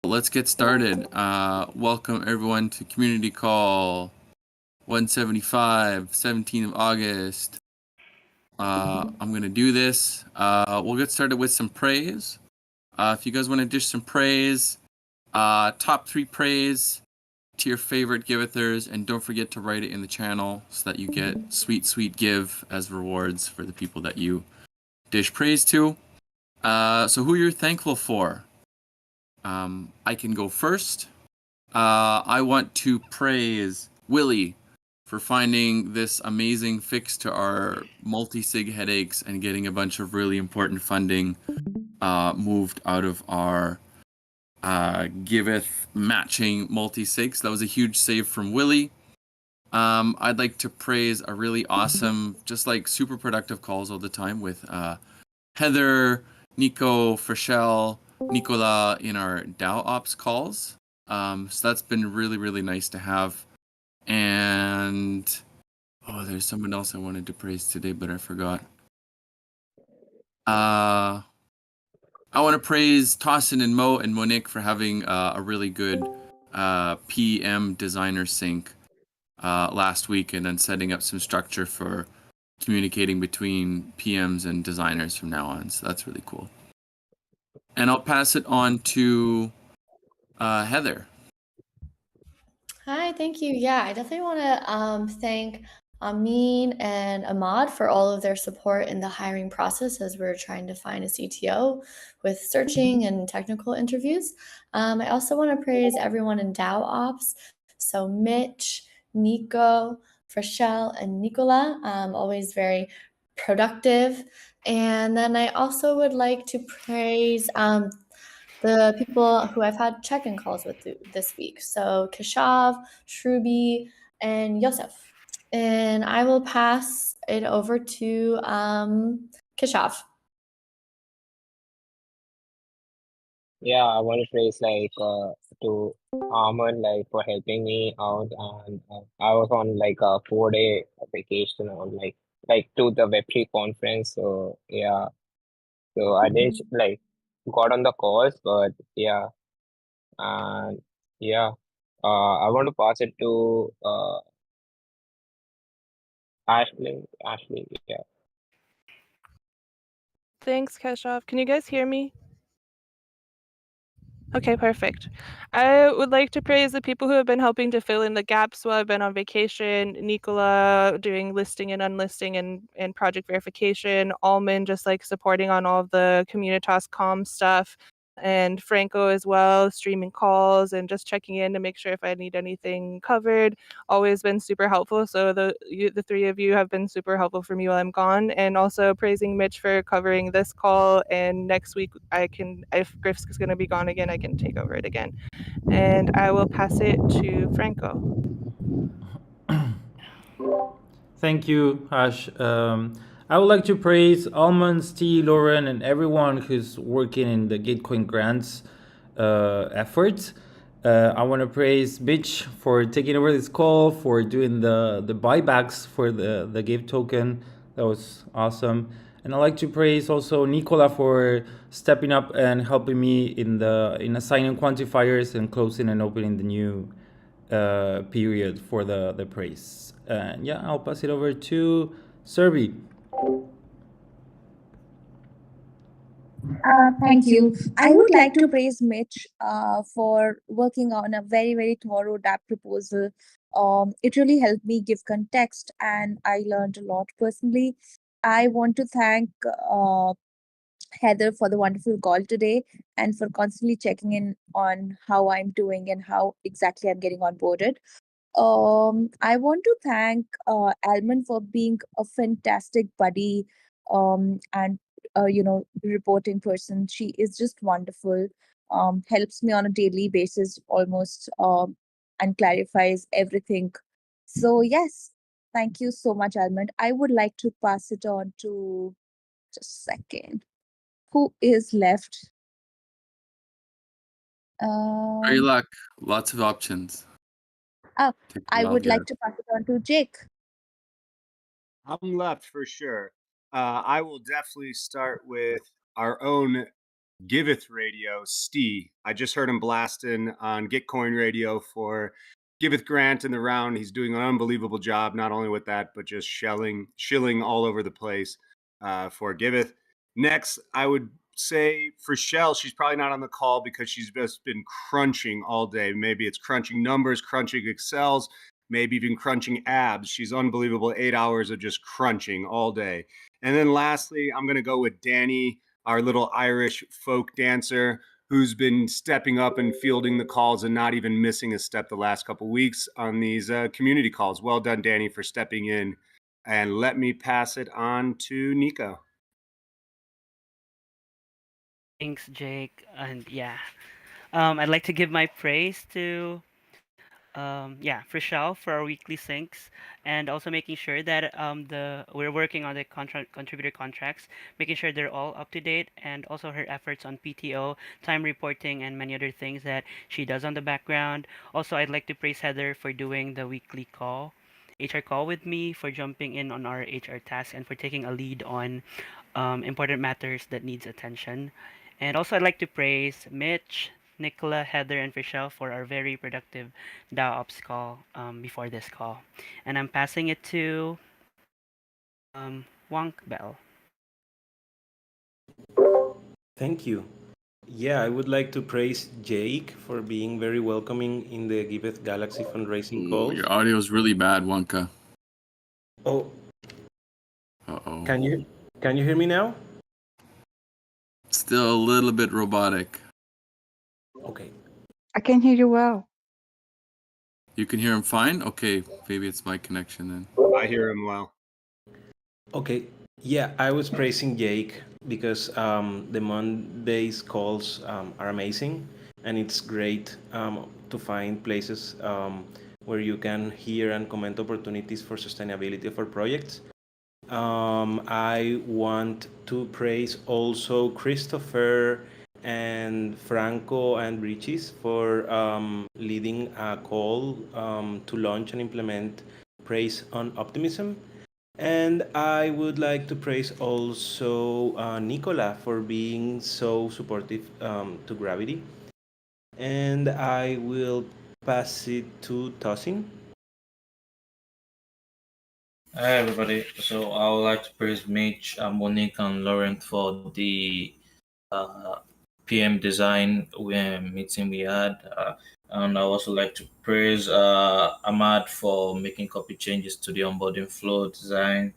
Let's get started. Welcome everyone to Community Call 175, 17th of August. I'm going to do this. We'll get started with some praise. If you guys want to dish some praise, top 3 praise to your favorite Givethers, and don't forget to write it in the channel so that you get sweet give as rewards for the people that you dish praise to. So who you're thankful for? I can go first. I want to praise Willie for finding this amazing fix to our multi-sig headaches and getting a bunch of really important funding moved out of our Giveth matching multi-sigs. That was a huge save from Willie. I'd like to praise a really awesome, just like super productive calls all the time with Heather, Nico, Freshelle, Nicola in our DAO Ops calls. So that's been really nice to have. And there's someone else I wanted to praise today, but I forgot. I want to praise Tossin and Mo and Monique for having a really good PM designer sync last week, and then setting up some structure for communicating between PMs and designers from now on. So that's really cool. And I'll pass it on to Heather. Hi, thank you. Yeah, I definitely want to thank Amin and Ahmad for all of their support in the hiring process as we're trying to find a CTO with searching and technical interviews. I also want to praise everyone in DAO Ops. So Mitch, Nico, Freshelle, and Nicola, always very productive. And then I also would like to praise the people who I've had check-in calls with this week. So Keshav, Shrubi, and Yosef. And I will pass it over to Keshav. Yeah, I want to praise to Armand for helping me out, and I was on a 4-day vacation on to the Web3 conference. So yeah, so I didn't got on the calls, but yeah, and yeah, I want to pass it to Ashley. Yeah. Thanks, Keshav. Can you guys hear me? Okay, perfect. I would like to praise the people who have been helping to fill in the gaps while I've been on vacation. Nicola doing listing and unlisting and project verification. Almond just supporting on all of the Communitas comm stuff. And Franco as well, streaming calls and just checking in to make sure if I need anything covered. Always been super helpful. So the 3 of you have been super helpful for me while I'm gone. And also praising Mitch for covering this call. And next week if Griff's is going to be gone again, I can take over it again. And I will pass it to Franco. Thank you, Ash. I would like to praise Almond, Steve, Lauren, and everyone who's working in the Gitcoin grants efforts. I want to praise Bitch for taking over this call, for doing the buybacks for the Give token. That was awesome. And I'd like to praise also Nicola for stepping up and helping me in assigning quantifiers and closing and opening the new period for the praise. And yeah, I'll pass it over to Serbi. Thank you. I would like to praise Mitch for working on a very thorough DApp proposal. It really helped me give context, and I learned a lot personally. I want to thank Heather for the wonderful call today and for constantly checking in on how I'm doing and how exactly I'm getting onboarded. I want to thank Almond for being a fantastic buddy and reporting person. She is just wonderful. Helps me on a daily basis almost and clarifies everything. So yes, thank you so much, Almond. I would like to pass it on to just a second. Who is left? Very luck. Lots of options. I would like to pass it on to Jake. I'm left for sure. I will definitely start with our own Giveth Radio, Steve. I just heard him blasting on Gitcoin Radio for Giveth Grant in the round. He's doing an unbelievable job, not only with that, but just shilling all over the place for Giveth. Next, I would say for Shell, she's probably not on the call because she's just been crunching all day. Maybe it's crunching numbers, crunching Excels, maybe even crunching abs. She's unbelievable. 8 hours of just crunching all day. And then lastly, I'm going to go with Danny, our little Irish folk dancer, who's been stepping up and fielding the calls and not even missing a step the last couple weeks on these community calls. Well done, Danny, for stepping in. And let me pass it on to Nico. Thanks, Jake. And yeah, I'd like to give my praise to Frischel for our weekly syncs, and also making sure that we're working on the contributor contracts, making sure they're all up to date, and also her efforts on PTO, time reporting, and many other things that she does on the background. Also, I'd like to praise Heather for doing the weekly HR call with me, for jumping in on our HR tasks, and for taking a lead on important matters that needs attention. And also, I'd like to praise Mitch, Nicola, Heather, and Fischel for our very productive DAO Ops call before this call. And I'm passing it to Wonk Bell. Thank you. Yeah, I would like to praise Jake for being very welcoming in the Giveth Galaxy fundraising Ooh, calls. your audio is really bad, Wonka. Oh, Uh-oh. can you hear me now? Still a little bit robotic. Okay. I can hear you well. You can hear him fine? Okay, maybe it's my connection then. I hear him well. Okay. Yeah, I was praising Jake because the Mondays calls are amazing, and it's great to find places where you can hear and comment opportunities for sustainability of our projects. I want to praise also Christopher and Franco and Brichis for leading a call to launch and implement Praise on Optimism. And I would like to praise also Nicola for being so supportive to Gravity. And I will pass it to Tosin. Hi everybody. So I would like to praise Mitch, Monique, and Laurent for the PM design meeting we had, and I also like to praise Ahmad for making copy changes to the onboarding flow design.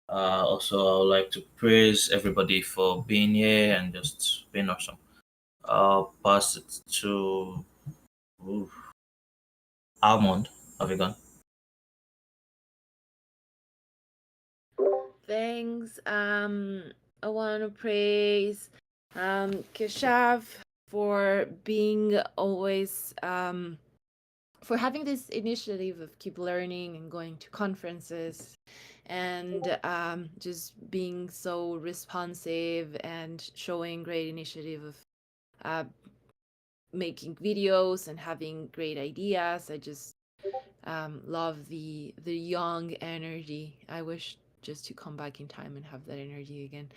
Also, I would like to praise everybody for being here and just being awesome. I'll pass it to Almond. Have you gone? Thanks. I want to praise Keshav for being always for having this initiative of keep learning and going to conferences and just being so responsive and showing great initiative of making videos and having great ideas. I just love the young energy. I wish just to come back in time and have that energy again.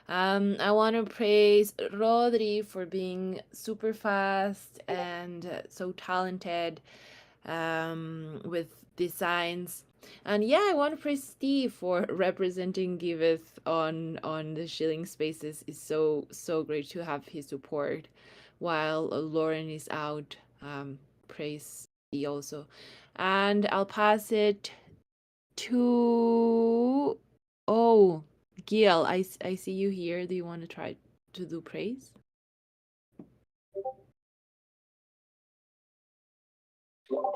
I want to praise Rodri for being super fast and so talented with designs. And yeah, I want to praise Steve for representing Giveth on the Shilling Spaces. It's so great to have his support while Lauren is out. Praise Steve also. And I'll pass it to Gil. I see you here. Do you want to try to do praise?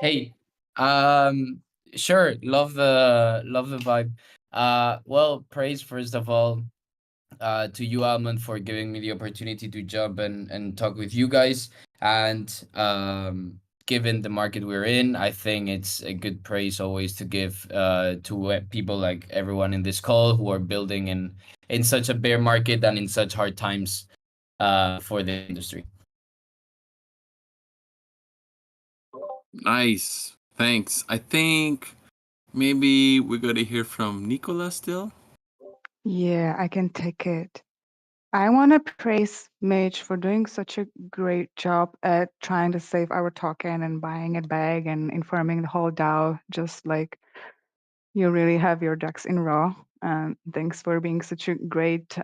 Hey, sure. Love the vibe. Well, praise first of all to you, Almond, for giving me the opportunity to jump and talk with you guys. And given the market we're in, I think it's a good praise always to give to people like everyone in this call who are building in such a bear market and in such hard times for the industry. Nice. Thanks. I think maybe we're going to hear from Nicola still. Yeah, I can take it. I want to praise Mitch for doing such a great job at trying to save our token and buying it back and informing the whole DAO. Just like you really have your ducks in row. And thanks for being such a great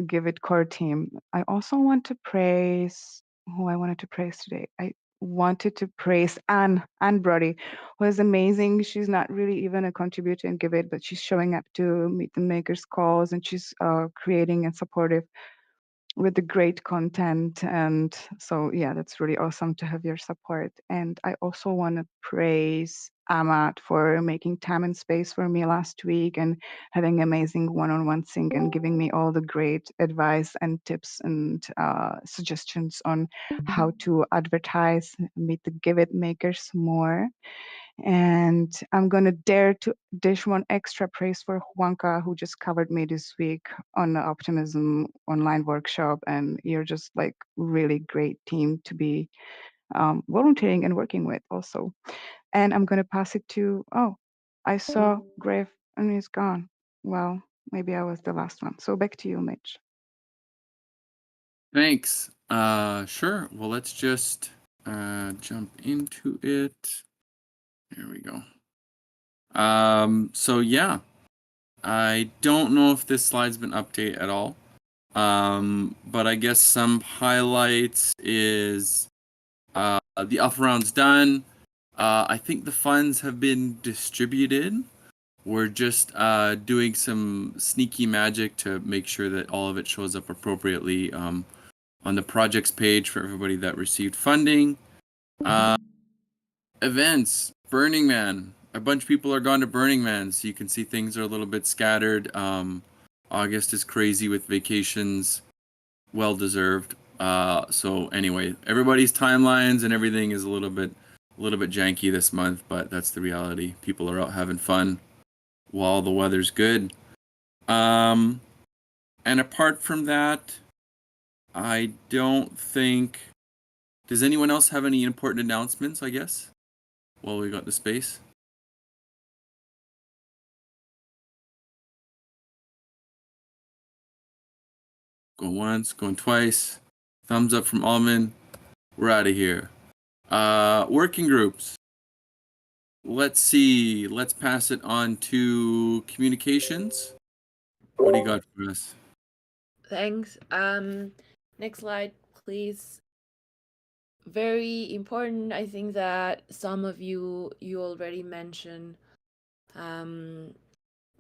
Giveth core team. I also want to praise who I wanted to praise today. I wanted to praise Anne Brody, who is amazing. She's not really even a contributor in Giveth, but she's showing up to meet the makers calls, and she's creating and supportive with the great content. And so, yeah, that's really awesome to have your support. And I also want to praise Amat for making time and space for me last week and having amazing one-on-one sync and giving me all the great advice and tips and suggestions on how to advertise, meet the Giveth makers more. And I'm going to dare to dish one extra praise for Juanca, who just covered me this week on the Optimism online workshop. And you're just like really great team to be volunteering and working with also. And I'm going to pass it to, oh, I saw Grave and he's gone. Well, maybe I was the last one. So back to you, Mitch. Thanks. Sure. Well, let's just jump into it. There we go. So yeah, I don't know if this slide's been updated at all. But I guess some highlights is the alpha round's done. I think the funds have been distributed. We're just doing some sneaky magic to make sure that all of it shows up appropriately on the projects page for everybody that received funding. Events, Burning Man. A bunch of people are gone to Burning Man, so you can see things are a little bit scattered. August is crazy with vacations. Well deserved. So anyway, everybody's timelines and everything is a little bit janky this month, but that's the reality. People are out having fun while the weather's good. And apart from that, I don't think. Does anyone else have any important announcements? I guess. While we got the space. Going once, going twice. Thumbs up from Almond. We're out of here. Working groups. Let's see. Let's pass it on to communications. What do you got for us? Thanks. Next slide, please. Very important. I think that some of you already mentioned,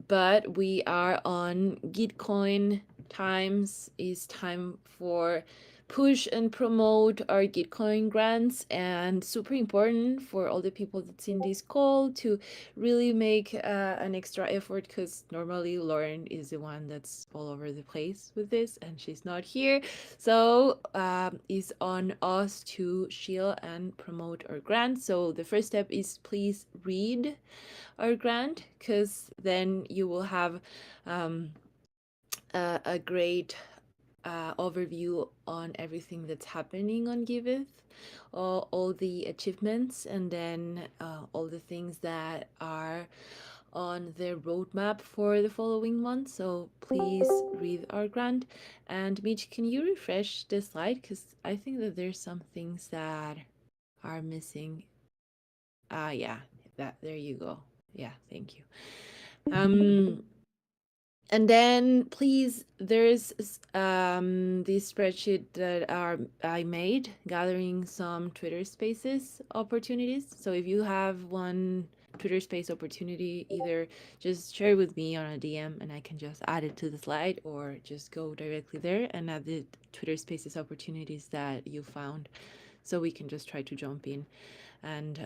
but we are on Gitcoin times. Is time for push and promote our Gitcoin grants, and super important for all the people that's in this call to really make an extra effort, because normally Lauren is the one that's all over the place with this and she's not here. So it's on us to shield and promote our grant. So the first step is please read our grant, because then you will have a great overview on everything that's happening on Giveth, all the achievements, and then all the things that are on the roadmap for the following month. So please read our grant. And Mitch, can you refresh the slide? Because I think that there's some things that are missing. Yeah, there you go. Yeah, thank you. And then please, there's this spreadsheet that I made gathering some Twitter Spaces opportunities. So if you have one Twitter Space opportunity, either just share with me on a DM and I can just add it to the slide, or just go directly there and add the Twitter Spaces opportunities that you found, so we can just try to jump in and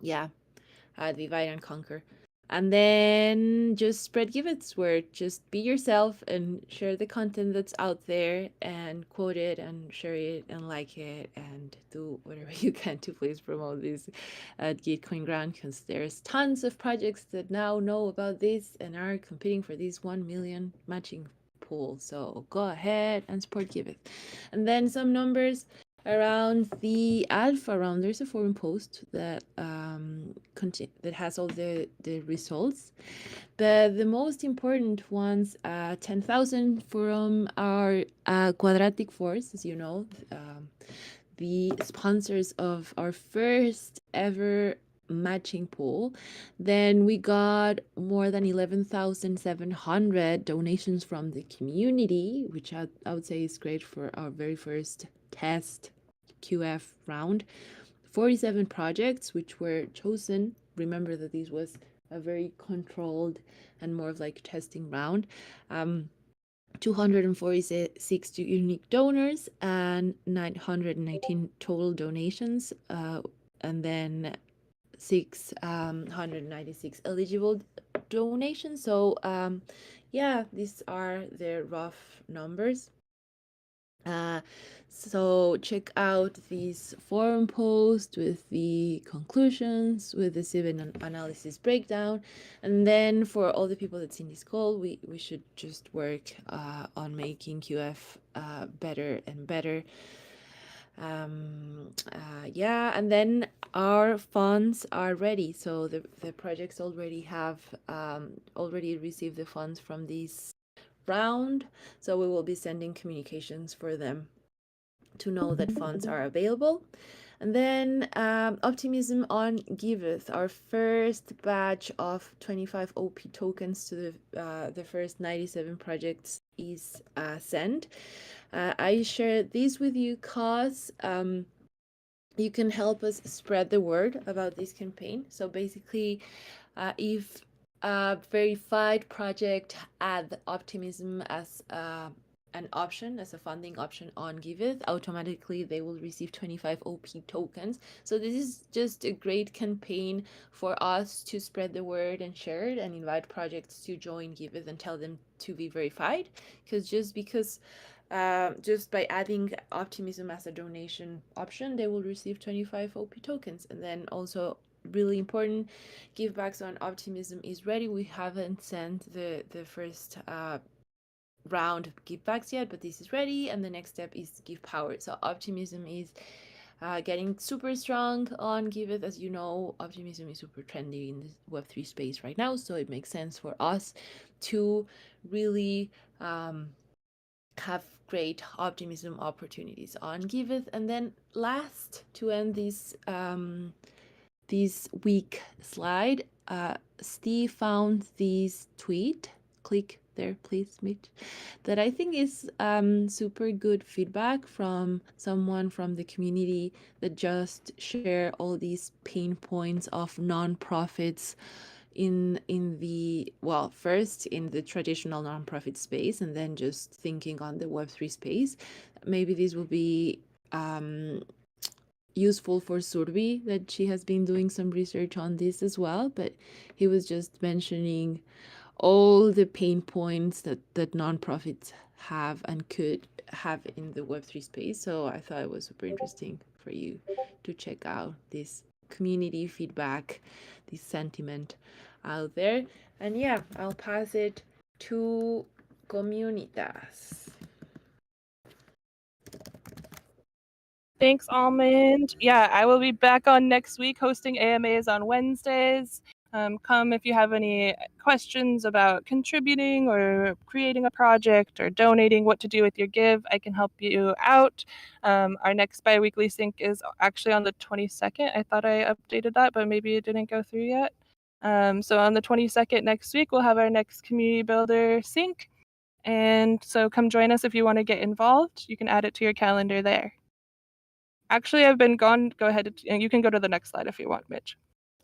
divide and conquer. And then just spread Giveth's word. Just be yourself and share the content that's out there, and quote it and share it and like it and do whatever you can to please promote this at Gitcoin Ground, because there's tons of projects that now know about this and are competing for this 1 million matching pool. So go ahead and support Giveth. And then some numbers. around the alpha round, there's a forum post that that has all the results. But the most important ones, 10,000 from our Quadratic Force, as you know, the sponsors of our first ever matching pool. Then we got more than 11,700 donations from the community, which I would say is great for our very first test QF round. 47 projects which were chosen. Remember that this was a very controlled and more of like testing round. 246 unique donors and 919 total donations, and then 696 eligible donations. So yeah, these are the rough numbers. So check out these forum posts with the conclusions, with the Sieben analysis breakdown, and then for all the people that's in this call, we should just work on making QF better and better. Yeah, and then our funds are ready. So the projects already have already received the funds from this round. So we will be sending communications for them to know that funds are available. And then optimism on Giveth, our first batch of 25 OP tokens to the first 97 projects is sent. I share this with you because you can help us spread the word about this campaign. So basically, if a verified project add optimism as an option, as a funding option on Giveth, automatically they will receive 25 OP tokens. So this is just a great campaign for us to spread the word and share it and invite projects to join Giveth and tell them to be verified. Just by adding optimism as a donation option, they will receive 25 OP tokens. And then also really important, givebacks on optimism is ready. We haven't sent the first round of givebacks yet, but this is ready, and the next step is give power. So optimism is getting super strong on Giveth. As you know, optimism is super trendy in the Web3 space right now, so it makes sense for us to really have great optimism opportunities on Giveth. And then last, to end this week slide, Steve found this tweet. Click there, please, Mitch. That I think is super good feedback from someone from the community that just share all these pain points of nonprofits in the, well, first in the traditional nonprofit space, and then just thinking on the Web3 space. Maybe this will be useful for Surbi, that she has been doing some research on this as well, but he was just mentioning all the pain points that nonprofits have and could have in the Web3 space. So I thought it was super interesting for you to check out this community feedback, this sentiment out there. And yeah, I'll pass it to Comunitas. Thanks, Almond. Yeah, I will be back on next week hosting AMAs on Wednesdays. Come if you have any questions about contributing or creating a project or donating, what to do with your give. I can help you out. Our next bi-weekly sync is actually on the 22nd. I thought I updated that, but maybe it didn't go through yet. So on the 22nd next week, we'll have our next community builder sync. And so come join us if you want to get involved. You can add it to your calendar there. Actually, I've been gone. Go ahead. You can go to the next slide if you want, Mitch.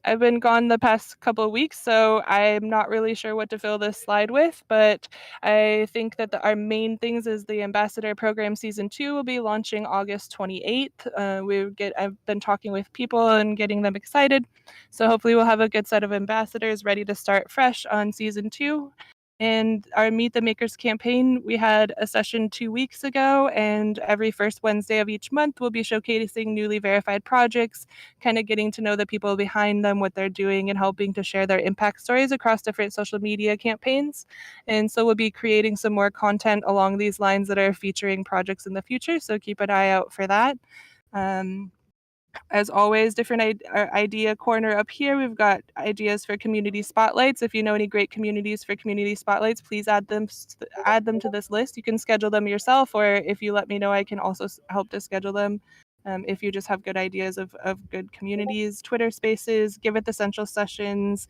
I've been gone the past couple of weeks, so I'm not really sure what to fill this slide with, but I think that our main things is the Ambassador Program Season 2 will be launching August 28th. I've been talking with people and getting them excited, so hopefully we'll have a good set of ambassadors ready to start fresh on Season 2. And our Meet the Makers campaign, we had a session 2 weeks ago, and every first Wednesday of each month, we'll be showcasing newly verified projects, kind of getting to know the people behind them, what they're doing, and helping to share their impact stories across different social media campaigns. And so we'll be creating some more content along these lines that are featuring projects in the future, so keep an eye out for that. As always, different idea corner up here. We've got ideas for community spotlights. If you know any great communities for community spotlights, please add them to this list. You can schedule them yourself, or if you let me know, I can also help to schedule them. If you just have good ideas of good communities, Twitter Spaces, Giveth Essential Sessions.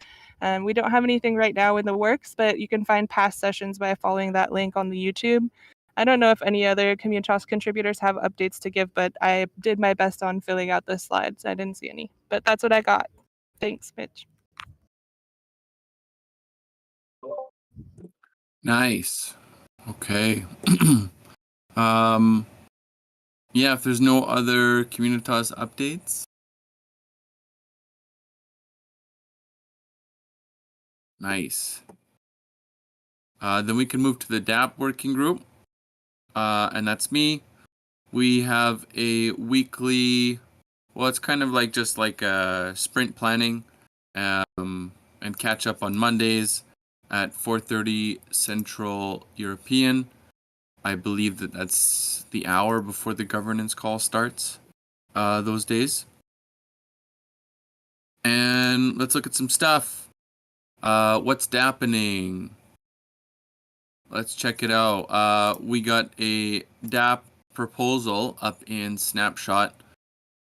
We don't have anything right now in the works, but you can find past sessions by following that link on the YouTube. I don't know if any other Communitas contributors have updates to give, but I did my best on filling out the slides. I didn't see any, but that's what I got. Thanks, Mitch. Nice. Okay. Yeah, if there's no other Communitas updates. Nice. Then we can move to the DApp working group. And that's me. We have a weekly, well, it's kind of like just like a sprint planning, and catch up on Mondays at 4:30 Central European. I believe that's the hour before the governance call starts, those days. And let's look at some stuff. What's dappening? Let's check it out. We got a DApp proposal up in Snapshot.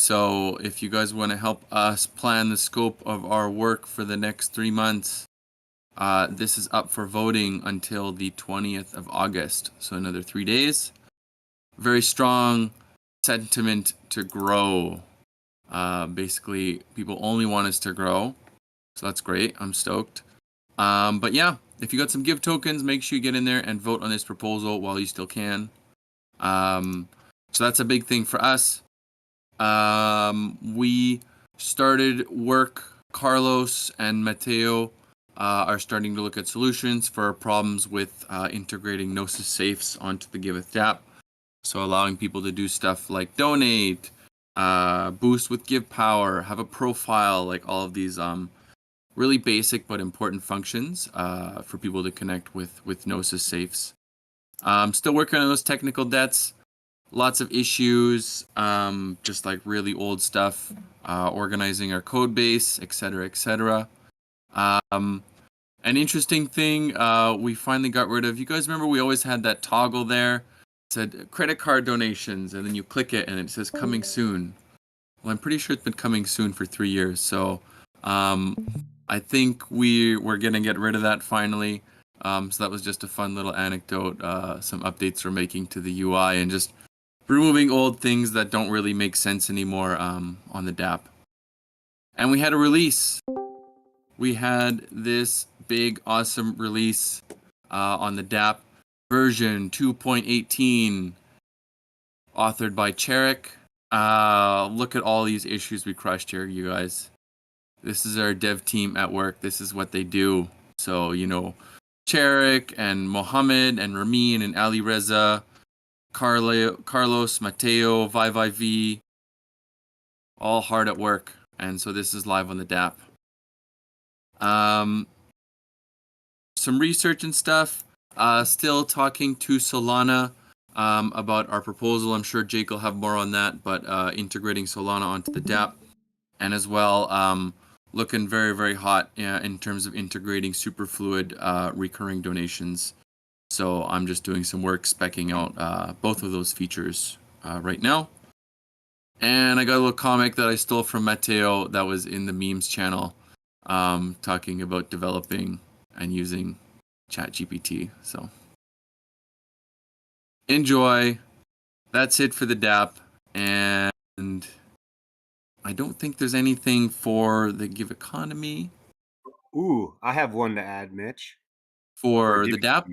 So if you guys want to help us plan the scope of our work for the next 3 months, this is up for voting until the 20th of August. So another 3 days. Very strong sentiment to grow. Basically, people only want us to grow. So that's great. I'm stoked. But yeah, if you got some give tokens, make sure you get in there and vote on this proposal while you still can. So that's a big thing for us. We started work. Carlos and Mateo are starting to look at solutions for problems with integrating Gnosis safes onto the Giveth app. So allowing people to do stuff like donate, boost with give power, have a profile, like all of these really basic but important functions for people to connect with Gnosis safes. Still working on those technical debts. Lots of issues, just like really old stuff, organizing our code base, etc., etc. An interesting thing we finally got rid of. You guys remember we always had that toggle there? It said credit card donations, and then you click it and it says coming soon. Well, I'm pretty sure it's been coming soon for 3 years, so I think we're gonna get rid of that finally. So that was just a fun little anecdote. Some updates we're making to the UI and just removing old things that don't really make sense anymore on the DApp. And we had a release. We had this big, awesome release on the DApp, version 2.18, authored by Cherik. Look at all these issues we crushed here, you guys. This is our dev team at work. This is what they do. So, you know, Cherik and Mohammed and Ramin and Ali Reza, Carlos, Mateo, ViViV, all hard at work. And so this is live on the DApp. Some research and stuff. Still talking to Solana about our proposal. I'm sure Jake will have more on that, but integrating Solana onto the DApp. And as well, looking very, very hot in terms of integrating Superfluid recurring donations. So I'm just doing some work speccing out both of those features right now. And I got a little comic that I stole from Mateo that was in the memes channel, talking about developing and using ChatGPT. So enjoy. That's it for the DApp. And I don't think there's anything for the Give economy. Ooh, I have one to add, Mitch. For the DApp?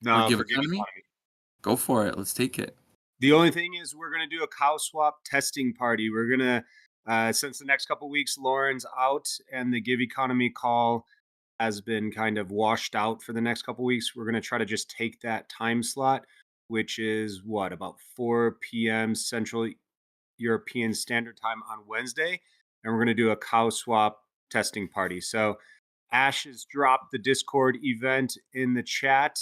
No, or Give for Give economy? Go for it. Let's take it. The only thing is we're going to do a cow swap testing party. We're going to, since the next couple weeks, Lauren's out and the Give economy call has been kind of washed out for the next couple weeks. We're going to try to just take that time slot, which is what, about 4 p.m. Central European Standard Time on Wednesday. And we're going to do a cow swap testing party. So Ash has dropped the Discord event in the chat.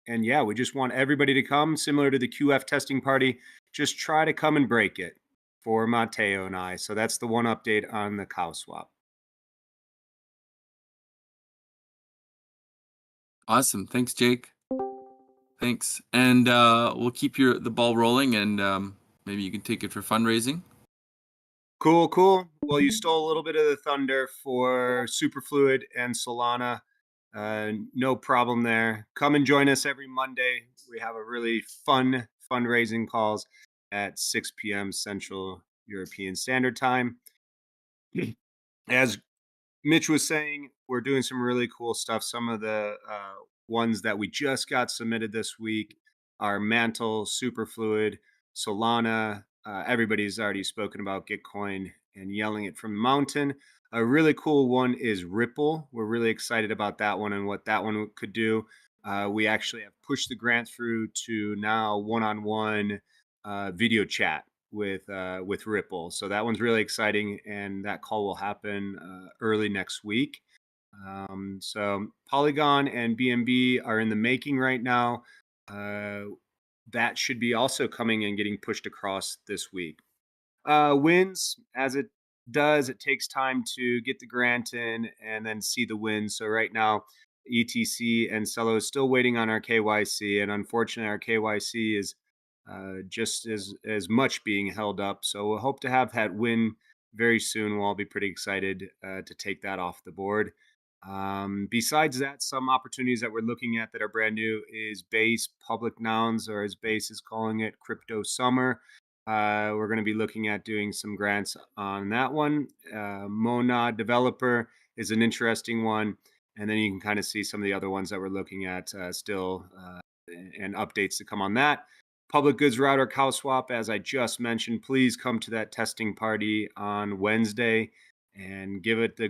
yeah, we just want everybody to come, similar to the QF testing party. Just try to come and break it for Mateo and I. So that's the one update on the cow swap. Awesome. Thanks, Jake. Thanks. And we'll keep the ball rolling, and maybe you can take it for fundraising. Cool. Well, you stole a little bit of the thunder for Superfluid and Solana. No problem there. Come and join us every Monday. We have a really fun fundraising calls at 6 p.m. Central European Standard Time. As Mitch was saying, we're doing some really cool stuff. Some of the ones that we just got submitted this week are Mantle, Superfluid, Solana. Everybody's already spoken about Gitcoin and yelling it from the mountain. A really cool one is Ripple. We're really excited about that one and what that one could do. We actually have pushed the grant through to now one-on-one video chat with Ripple. So that one's really exciting, and that call will happen early next week. So Polygon and BNB are in the making right now. That should be also coming and getting pushed across this week. Wins, as it does, it takes time to get the grant in and then see the wins. So right now, ETC and Celo is still waiting on our KYC, and unfortunately, our KYC is just as much being held up. So we'll hope to have that win very soon. We'll all be pretty excited to take that off the board. Besides that, some opportunities that we're looking at that are brand new is Base Public Nouns, or as Base is calling it, Crypto Summer. We're going to be looking at doing some grants on that one. Monad Developer is an interesting one. And then you can kind of see some of the other ones that we're looking at still and updates to come on that. Public Goods Router Cow Swap, as I just mentioned, please come to that testing party on Wednesday and give it a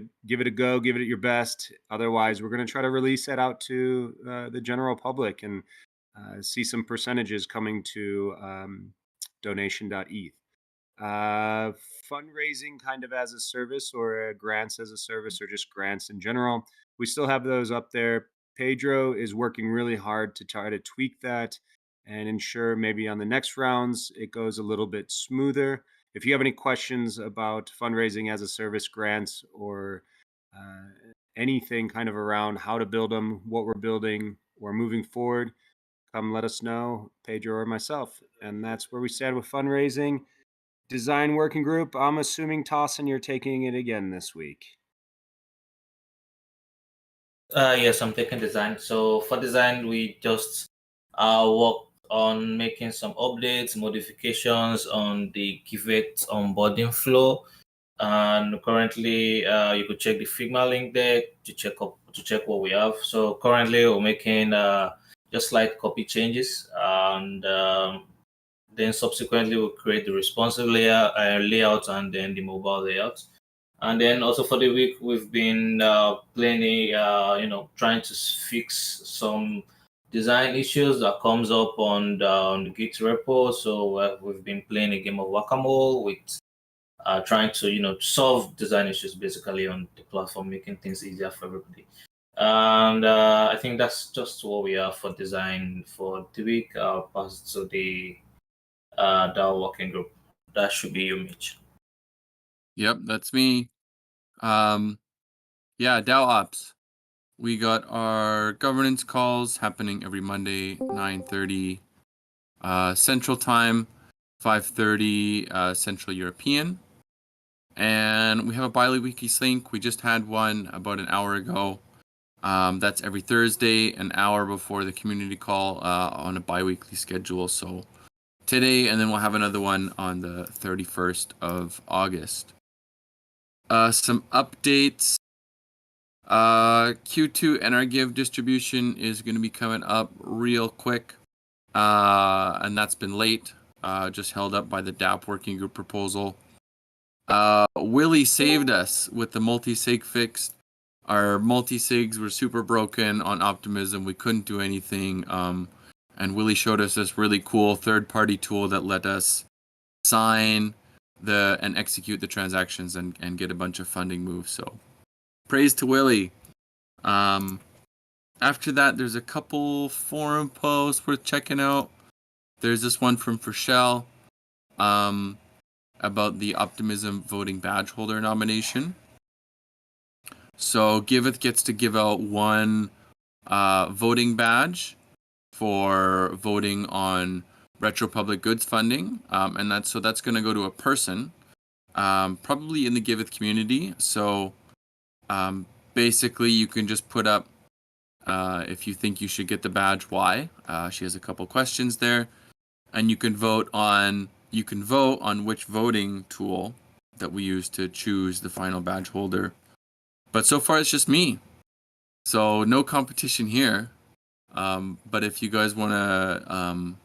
go, give it your best. Otherwise, we're going to try to release that out to the general public and see some percentages coming to donation.eth. Fundraising kind of as a service, or grants as a service, or just grants in general. We still have those up there. Pedro is working really hard to try to tweak that and ensure maybe on the next rounds it goes a little bit smoother. If you have any questions about fundraising as a service grants, or anything kind of around how to build them, what we're building, or moving forward, come let us know, Pedro or myself. And that's where we stand with fundraising. Design working group, I'm assuming, Tossin, you're taking it again this week. Yes, I'm taking design. So for design, we just worked on making some updates, modifications on the Giveth onboarding flow. And currently, you could check the Figma link there to check what we have. So currently, we're making just slight copy changes, and then subsequently we'll create the responsive layout and then the mobile layout. And then also for the week, we've been playing, trying to fix some design issues that comes up on the Git repo. So we've been playing a game of whack-a-mole with trying to, solve design issues basically on the platform, making things easier for everybody. And I think that's just what we have for design for the week. I'll pass it to the DAO working group. That should be you, Mitch. Yep, that's me. Yeah, DAO Ops. We got our governance calls happening every Monday, 9:30 Central Time, 5:30 Central European. And we have a bi-weekly sync. We just had one about an hour ago. That's every Thursday, an hour before the community call on a bi-weekly schedule. So today, and then we'll have another one on the 31st of August. Some updates. Q2 NRGive distribution is going to be coming up real quick. And that's been late, just held up by the DApp working group proposal. Willie saved us with the multi-sig fix. Our multi-sigs were super broken on Optimism. We couldn't do anything. And Willie showed us this really cool third-party tool that let us sign and execute the transactions and get a bunch of funding moves. So praise to Willie. After that, there's a couple forum posts worth checking out. There's this one from Fershell about the Optimism voting badge holder nomination. So Giveth gets to give out one voting badge for voting on retro public goods funding, and that's going to go to a person, probably in the Giveth community. So basically, you can just put up if you think you should get the badge, why. She has a couple questions there, and you can vote on which voting tool that we use to choose the final badge holder. But so far, it's just me. So no competition here. But if you guys want to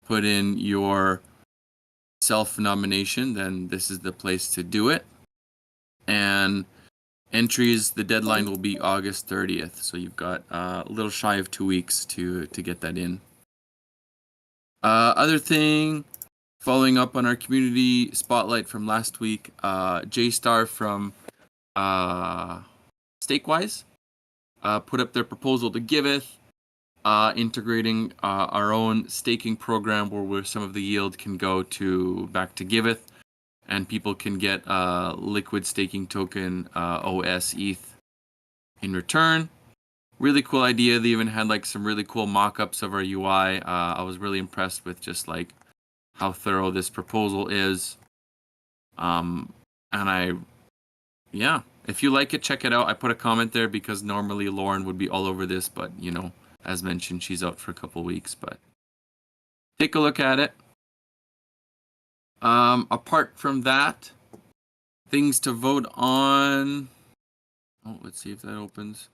put in your self-nomination, then this is the place to do it. And entries, the deadline will be August 30th. So you've got a little shy of 2 weeks to get that in. Other thing, following up on our community spotlight from last week, J-Star from Stakewise put up their proposal to Giveth, integrating our own staking program where some of the yield can go back to Giveth, and people can get liquid staking token OS ETH in return. Really cool idea. They even had like some really cool mock-ups of our UI. I was really impressed with just like how thorough this proposal is. Yeah, if you like it, check it out. I put a comment there because normally Lauren would be all over this, but you know, as mentioned, she's out for a couple weeks, but take a look at it. Apart from that, things to vote on. Oh, let's see if that opens.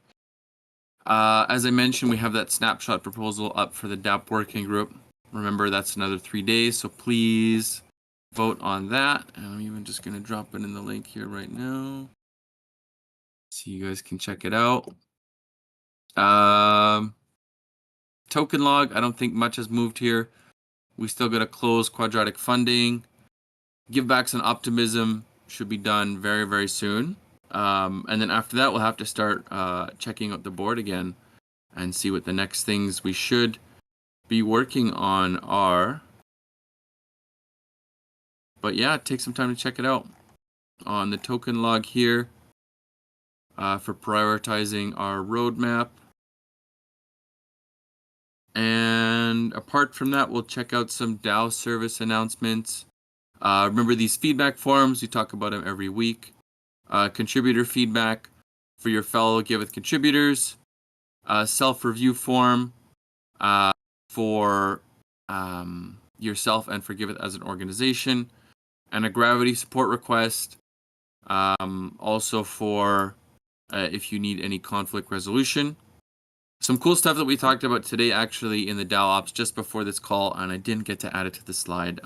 As I mentioned, we have that snapshot proposal up for the DApp working group. Remember, that's another 3 days, so please vote on that. And I'm even just going to drop it in the link here right now, so you guys can check it out. Token log, I don't think much has moved here. We still got to close quadratic funding. Givebacks and optimism should be done very, very soon. And then after that, we'll have to start checking out the board again and see what the next things we should be working on are. But yeah, take some time to check it out. On the token log here, for prioritizing our roadmap. And apart from that, we'll check out some DAO service announcements. Remember these feedback forums, we talk about them every week. Contributor feedback for your fellow Giveth contributors. Self-review form for yourself and for Giveth as an organization. And a gravity support request also for if you need any conflict resolution. Some cool stuff that we talked about today actually in the DAO Ops just before this call, and I didn't get to add it to the slide.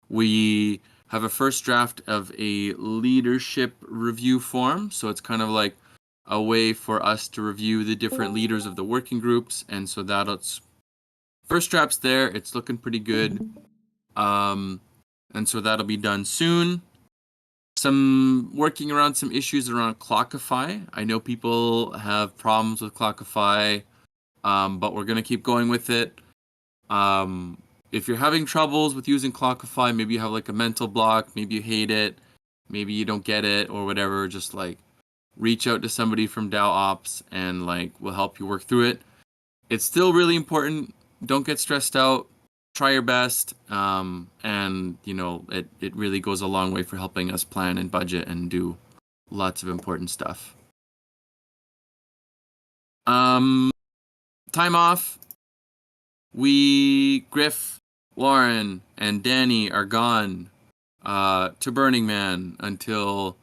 We have a first draft of a leadership review form, so it's kind of like a way for us to review the different leaders of the working groups, and so that's first draft's there. It's looking pretty good, and so that'll be done soon. Some working around some issues around Clockify. I know people have problems with Clockify, but we're gonna keep going with it. If you're having troubles with using Clockify, maybe you have like a mental block, maybe you hate it, maybe you don't get it or whatever, just like reach out to somebody from DAO Ops and like we'll help you work through it. It's still really important. Don't get stressed out. Try your best. And you know, it really goes a long way for helping us plan and budget and do lots of important stuff. Time off. Griff, Lauren, and Danny are gone to Burning Man until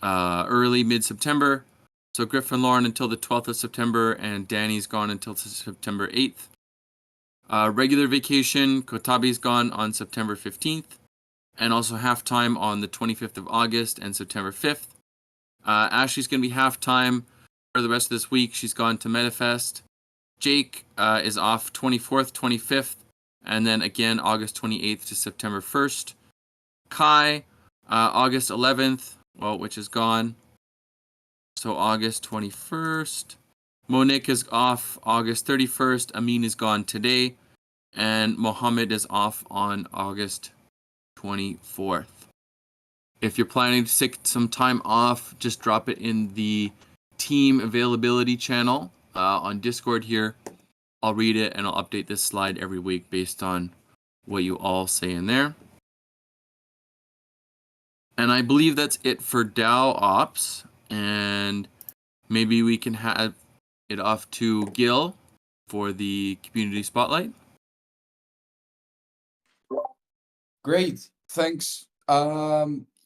early mid-September. So Griff and Lauren until the 12th of September, and Danny's gone until September 8th. Regular vacation, Kotabi's gone on September 15th, and also halftime on the 25th of August and September 5th. Ashley's going to be halftime for the rest of this week. She's gone to Metafest. Jake is off 24th, 25th, and then again August 28th to September 1st. Kai, August 11th, which is gone. So August 21st. Monique is off August 31st. Amin is gone today. And Mohammed is off on August 24th. If you're planning to take some time off, just drop it in the team availability channel on Discord here. I'll read it and I'll update this slide every week based on what you all say in there. And I believe that's it for DAO Ops. And maybe we can have it off to Gil for the community spotlight. Great, thanks.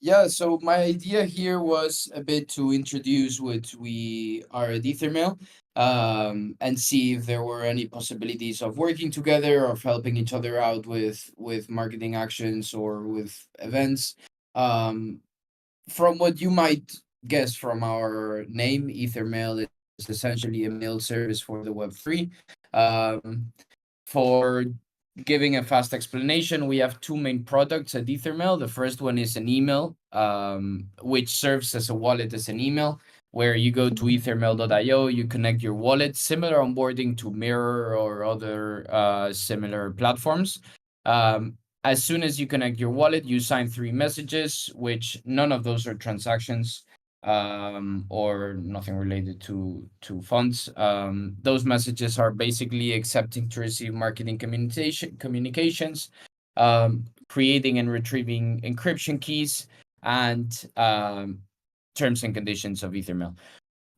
Yeah, so my idea here was a bit to introduce what we are at EtherMail, and see if there were any possibilities of working together, of helping each other out with marketing actions or with events. From what you might guess from our name, EtherMail is essentially a mail service for the Web3. For giving a fast explanation, we have two main products at EtherMail. The first one is an email, which serves as a wallet as an email, where you go to ethermail.io, you connect your wallet, similar onboarding to Mirror or other similar platforms. As soon as you connect your wallet, you sign 3 messages, which none of those are transactions, or nothing related to funds. Those messages are basically accepting to receive marketing communications, creating and retrieving encryption keys, and terms and conditions of EtherMail.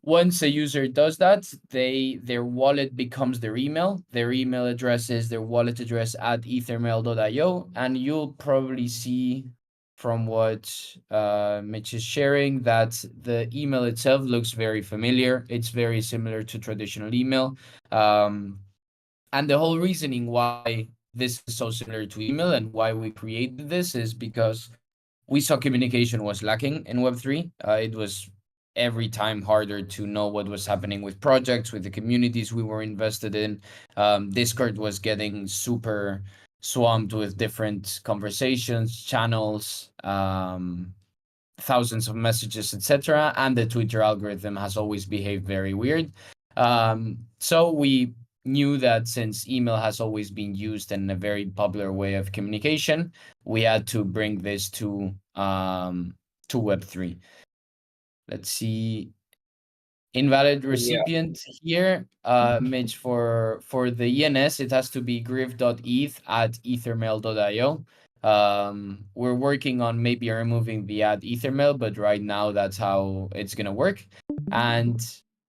Once a user does that, their wallet becomes their email. Their email address is their wallet address at ethermail.io, and you'll probably see from what Mitch is sharing that the email itself looks very familiar. It's very similar to traditional email. And the whole reasoning why this is so similar to email and why we created this is because we saw communication was lacking in Web3. It was every time harder to know what was happening with projects, with the communities we were invested in. Discord was getting super swamped with different conversations, channels, thousands of messages, etc. And the Twitter algorithm has always behaved very weird. So we knew that since email has always been used in a very popular way of communication, we had to bring this to Web3. Let's see. Invalid recipient here, Mitch, for the ENS, it has to be griff.eth at ethermail.io. We're working on maybe removing the at ethermail, but right now that's how it's gonna work. And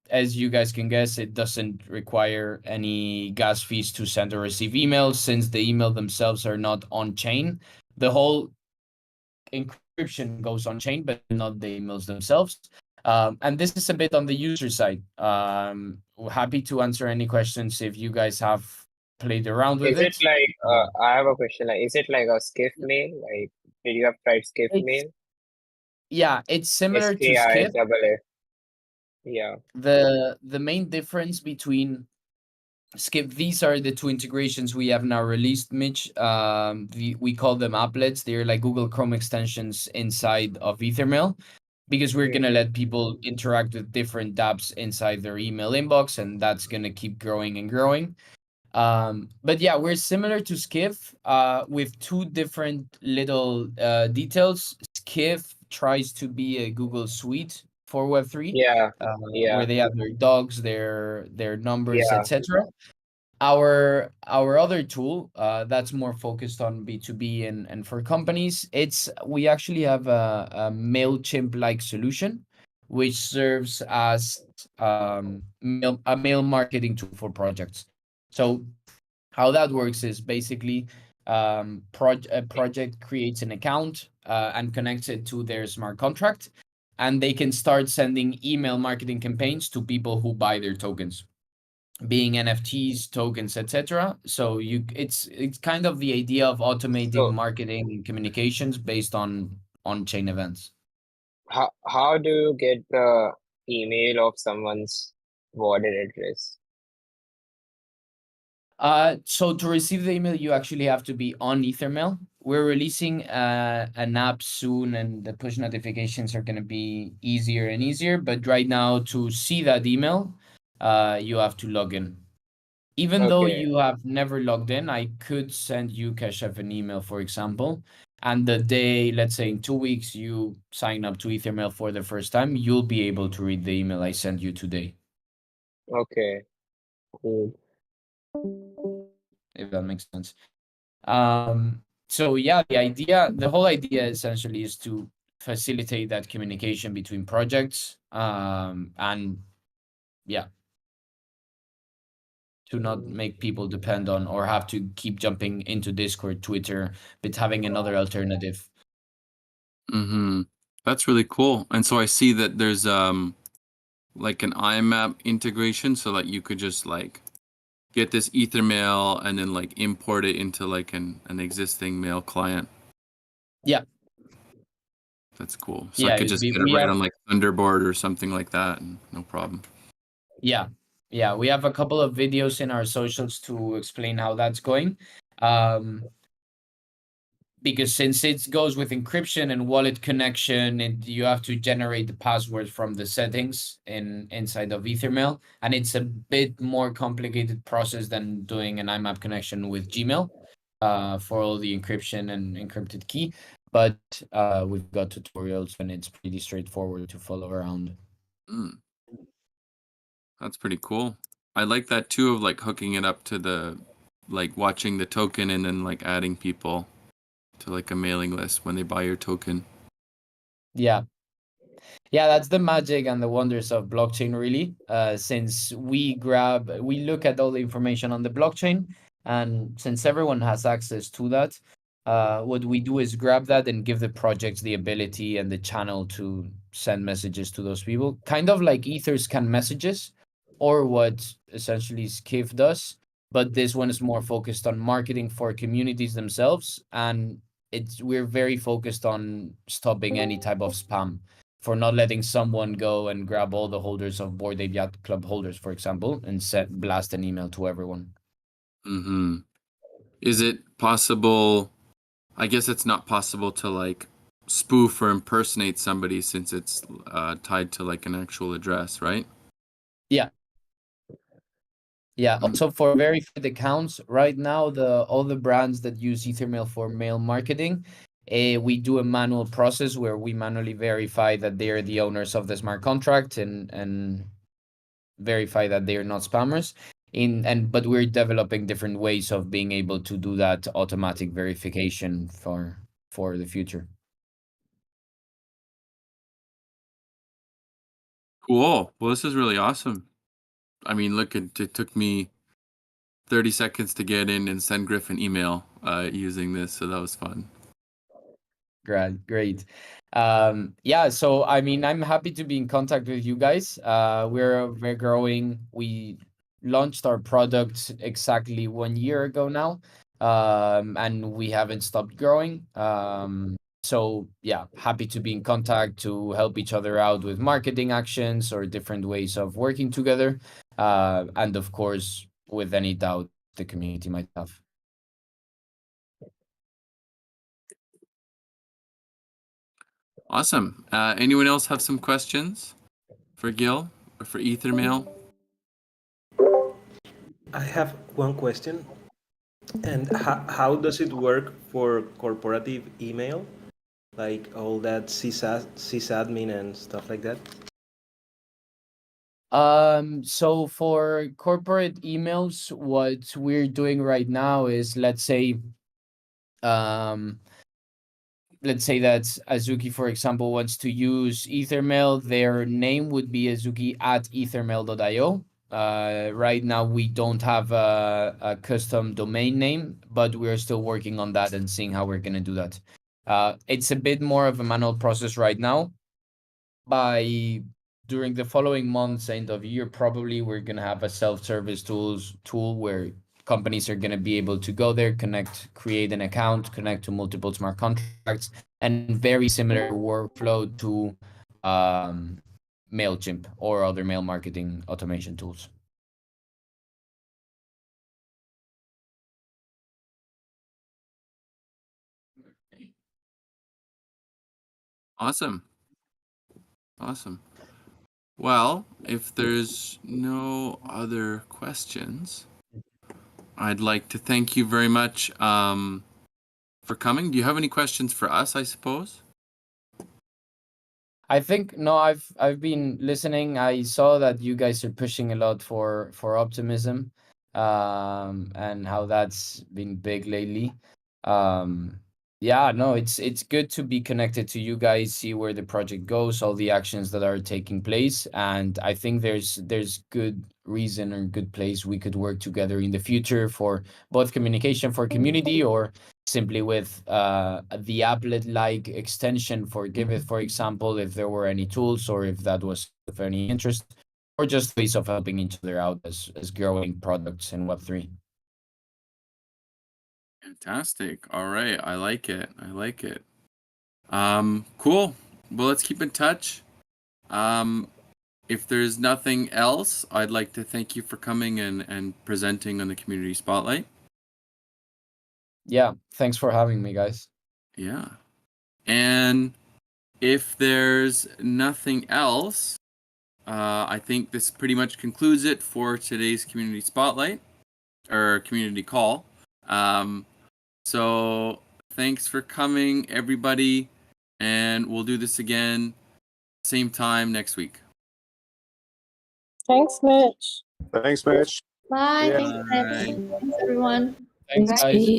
as you guys can guess, it doesn't require any gas fees to send or receive emails since the email themselves are not on chain. The whole encryption goes on chain, but not the emails themselves. And this is a bit on the user side. Happy to answer any questions if you guys have played around with Is it like I have a question, like is it like a skiff mail? Like did you have tried skiff mail? Yeah, it's similar to Skiff. SKIFF. Yeah. The main difference between Skip, these are the two integrations we have now released, Mitch. We call them applets. They're like Google Chrome extensions inside of EtherMail, because we're gonna let people interact with different dApps inside their email inbox, and that's gonna keep growing and growing. But yeah, we're similar to Skiff, with two different little details. Skiff tries to be a Google Suite for Web3, where they have their dogs, their numbers, etc. Our other tool that's more focused on B2B and for companies, we actually have a MailChimp-like solution, which serves as a mail marketing tool for projects. So how that works is basically a project creates an account and connects it to their smart contract, and they can start sending email marketing campaigns to people who buy their tokens, being NFTs, tokens, etc. So it's kind of the idea of automating marketing and communications based on on-chain events. How do you get the email of someone's wallet address? So to receive the email, you actually have to be on EtherMail. We're releasing an app soon, and the push notifications are going to be easier and easier. But right now, to see that email, you have to log in. Even though Okay. you have never logged in, I could send you, Keshav, an email, for example. And the day, let's say in 2 weeks, you sign up to EtherMail for the first time, you'll be able to read the email I sent you today. Okay. Cool. If that makes sense. So yeah, the whole idea essentially is to facilitate that communication between projects, and yeah, to not make people depend on or have to keep jumping into Discord, Twitter, but having another alternative. Mm-hmm. That's really cool. And so I see that there's like an IMAP integration, so that you could just like get this EtherMail and then like import it into like an existing mail client. Yeah. That's cool. So I Yeah, could just get it we right have, on like Thunderbird or something like that, and no problem. yeah, we have a couple of videos in our socials to explain how that's going. Because since it goes with encryption and wallet connection, and you have to generate the password from the settings inside of EtherMail, and it's a bit more complicated process than doing an IMAP connection with Gmail for all the encryption and encrypted key. But we've got tutorials and it's pretty straightforward to follow around. Mm. That's pretty cool. I like that too, of like hooking it up to the, like watching the token and then like adding people to like a mailing list when they buy your token. Yeah. Yeah, that's the magic and the wonders of blockchain, really. Since we look at all the information on the blockchain, and since everyone has access to that, what we do is grab that and give the projects the ability and the channel to send messages to those people, kind of like Ether scan messages, or what essentially Skiff does. But this one is more focused on marketing for communities themselves, and we're very focused on stopping any type of spam, for not letting someone go and grab all the holders of Bored Ape Yacht Club holders, for example, and blast an email to everyone. Mm-hmm. Is it possible? I guess it's not possible to like spoof or impersonate somebody, since it's tied to like an actual address, right? Yeah. Yeah. Also, for verified accounts, right now, all the brands that use EtherMail for mail marketing, we do a manual process where we manually verify that they are the owners of the smart contract, and verify that they are not spammers. But we're developing different ways of being able to do that automatic verification for the future. Cool. Well, this is really awesome. I mean, look, it took me 30 seconds to get in and send Griff an email using this, so that was fun. Great. Yeah, so I mean, I'm happy to be in contact with you guys. We're growing. We launched our product exactly 1 year ago now, and we haven't stopped growing. So yeah, happy to be in contact to help each other out with marketing actions or different ways of working together, and of course, with any doubt the community might have. Awesome. Anyone else have some questions for Gil or for EtherMail? I have one question. And how does it work for corporative email? Like all that sysadmin and stuff like that? So for corporate emails, what we're doing right now is, let's say that Azuki, for example, wants to use EtherMail. Their name would be azuki@ethermail.io. Right now, we don't have a custom domain name, but we're still working on that and seeing how we're going to do that. It's a bit more of a manual process right now. During the following months, end of year, probably we're going to have a self-service tool where companies are going to be able to go there, create an account, connect to multiple smart contracts, and very similar workflow to MailChimp or other mail marketing automation tools. Awesome. Well, if there's no other questions, I'd like to thank you very much for coming. Do you have any questions for us, I suppose? I think no, I've been listening. I saw that you guys are pushing a lot for optimism, and how that's been big lately. Yeah, no, it's good to be connected to you guys, see where the project goes, all the actions that are taking place, and I think there's good reason or good place we could work together in the future for both communication for community, or simply with the applet-like extension for Giveth, for example, if there were any tools or if that was of any interest, or just ways of helping each other out as growing products in Web3. Fantastic. All right. I like it. I like it. Cool. Well, let's keep in touch. If there's nothing else, I'd like to thank you for coming and presenting on the Community Spotlight. Yeah, thanks for having me, guys. Yeah. And if there's nothing else, I think this pretty much concludes it for today's Community Spotlight, or Community Call. So thanks for coming, everybody, and we'll do this again, same time next week. Thanks, Mitch. Thanks, Mitch. Bye. Yeah. Thanks, Mitch. Thanks, everyone. Thanks, guys.